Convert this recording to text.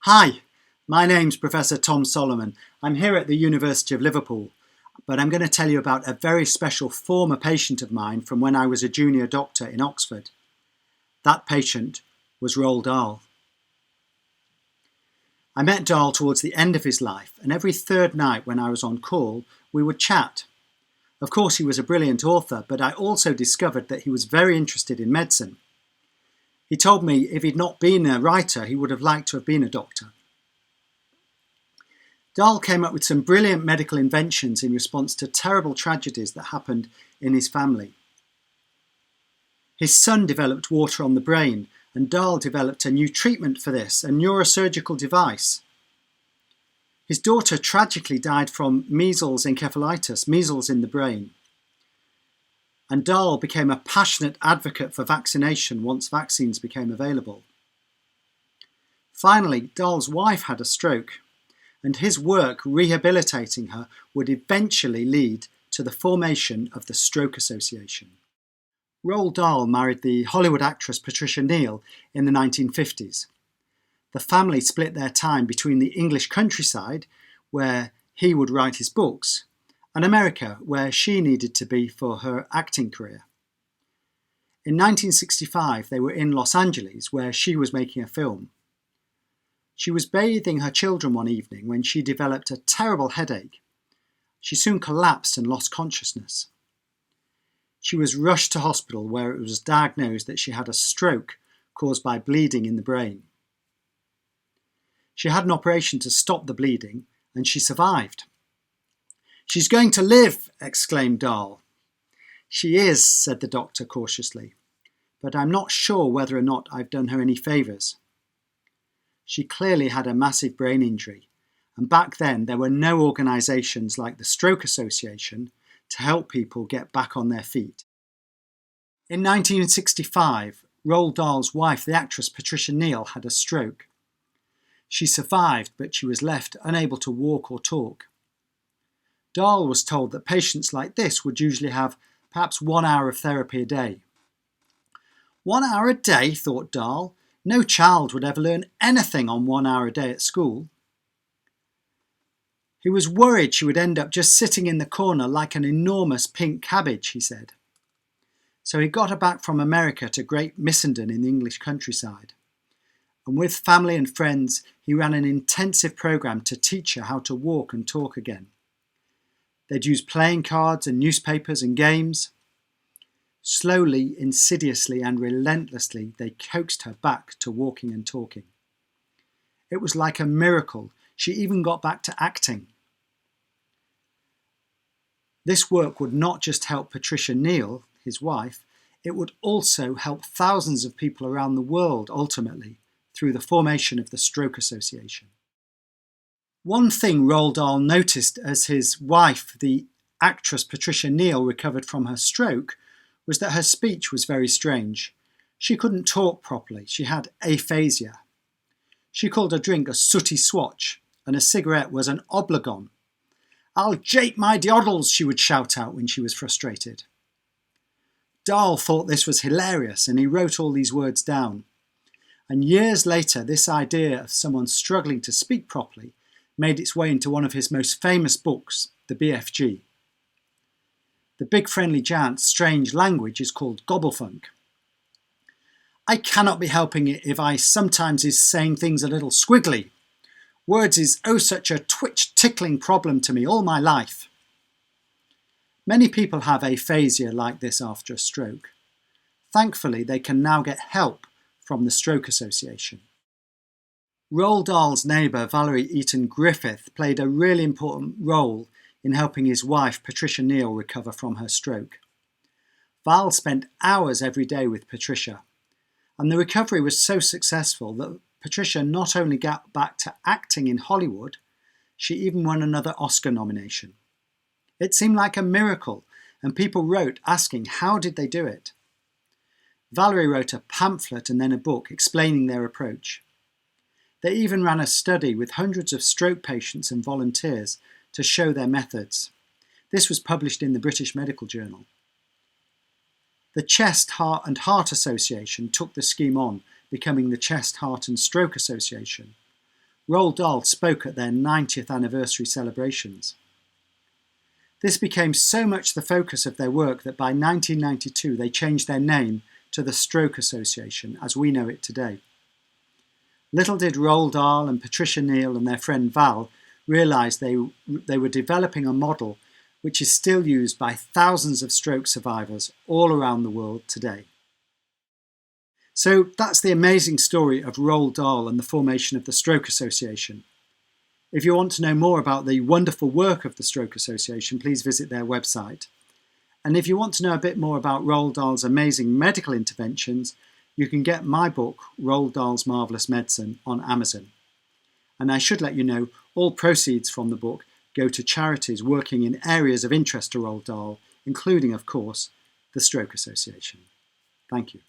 Hi, my name's Professor Tom Solomon. I'm here at the University of Liverpool, but I'm going to tell you about a very special former patient of mine from when I was a junior doctor in Oxford. That patient was Roald Dahl. I met Dahl towards the end of his life, and every third night when I was on call, we would chat. Of course, he was a brilliant author, but I also discovered that he was very interested in medicine. He told me if he'd not been a writer, he would have liked to have been a doctor. Dahl came up with some brilliant medical inventions in response to terrible tragedies that happened in his family. His son developed water on the brain, and Dahl developed a new treatment for this, a neurosurgical device. His daughter tragically died from measles encephalitis, measles in the brain. And Dahl became a passionate advocate for vaccination once vaccines became available. Finally, Dahl's wife had a stroke, and his work rehabilitating her would eventually lead to the formation of the Stroke Association. Roald Dahl married the Hollywood actress Patricia Neal in the 1950s. The family split their time between the English countryside, where he would write his books, and America, where she needed to be for her acting career. In 1965, they were in Los Angeles, where she was making a film. She was bathing her children one evening when she developed a terrible headache. She soon collapsed and lost consciousness. She was rushed to hospital, where it was diagnosed that she had a stroke caused by bleeding in the brain. She had an operation to stop the bleeding, and she survived. "She's going to live!" exclaimed Dahl. "She is," said the doctor cautiously, "but I'm not sure whether or not I've done her any favours." She clearly had a massive brain injury, and back then there were no organisations like the Stroke Association to help people get back on their feet. In 1965, Roald Dahl's wife, the actress Patricia Neal, had a stroke. She survived, but she was left unable to walk or talk. Dahl was told that patients like this would usually have perhaps 1 hour of therapy a day. 1 hour a day, thought Dahl. No child would ever learn anything on 1 hour a day at school. He was worried she would end up just sitting in the corner like an enormous pink cabbage, he said. So he got her back from America to Great Missenden in the English countryside. And with family and friends, he ran an intensive program to teach her how to walk and talk again. They'd use playing cards and newspapers and games. Slowly, insidiously and relentlessly, they coaxed her back to walking and talking. It was like a miracle. She even got back to acting. This work would not just help Patricia Neal, his wife, it would also help thousands of people around the world ultimately through the formation of the Stroke Association. One thing Roald Dahl noticed as his wife, the actress Patricia Neal, recovered from her stroke was that her speech was very strange. She couldn't talk properly. She had aphasia. She called a drink a sooty swatch, and a cigarette was an obligón. "I'll jape my deoddles," she would shout out when she was frustrated. Dahl thought this was hilarious, and he wrote all these words down. And years later, this idea of someone struggling to speak properly made its way into one of his most famous books, the BFG. The Big Friendly Giant's strange language is called gobblefunk. "I cannot be helping it if I sometimes is saying things a little squiggly. Words is oh such a twitch-tickling problem to me all my life." Many people have aphasia like this after a stroke. Thankfully, they can now get help from the Stroke Association. Roald Dahl's neighbour Valerie Eaton Griffith played a really important role in helping his wife Patricia Neal recover from her stroke. Val spent hours every day with Patricia, and the recovery was so successful that Patricia not only got back to acting in Hollywood, she even won another Oscar nomination. It seemed like a miracle, and people wrote asking how did they do it. Valerie wrote a pamphlet and then a book explaining their approach. They even ran a study with hundreds of stroke patients and volunteers to show their methods. This was published in the British Medical Journal. The Chest, Heart and Heart Association took the scheme on, becoming the Chest, Heart and Stroke Association. Roald Dahl spoke at their 90th anniversary celebrations. This became so much the focus of their work that by 1992 they changed their name to the Stroke Association as we know it today. Little did Roald Dahl and Patricia Neal and their friend Val realise they were developing a model which is still used by thousands of stroke survivors all around the world today. So that's the amazing story of Roald Dahl and the formation of the Stroke Association. If you want to know more about the wonderful work of the Stroke Association, please visit their website. And if you want to know a bit more about Roald Dahl's amazing medical interventions, you can get my book, Roald Dahl's Marvellous Medicine, on Amazon. And I should let you know, all proceeds from the book go to charities working in areas of interest to Roald Dahl, including, of course, the Stroke Association. Thank you.